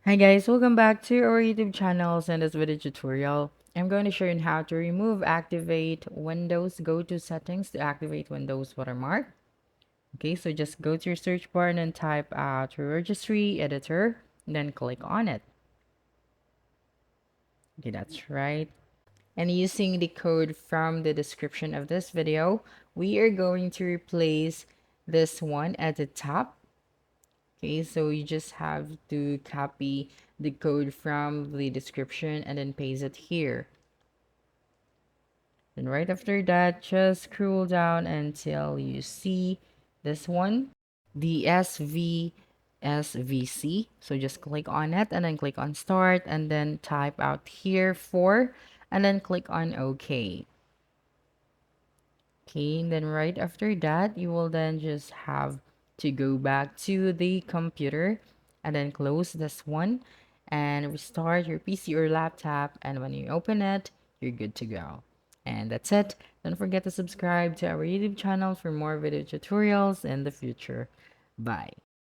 Hi guys, welcome back to our YouTube channels. In this video tutorial, I'm going to show you how to remove, activate Windows. Go to settings to activate Windows watermark. Okay, so just go to your search bar and then type out your registry editor, and then click on it. Okay, that's right. And using the code from the description of this video, we are going to replace this one at the top. Okay, so you just have to copy the code from the description and then paste it here. And right after that, just scroll down until you see this one, the SVC. So just click on it and then click on start and then type out here for and then click on OK. Okay, and then right after that, you will then just have to go back to the computer and then close this one and restart your PC or laptop. And when you open it, you're good to go. And that's it. Don't forget to subscribe to our YouTube channel for more video tutorials in the future. Bye.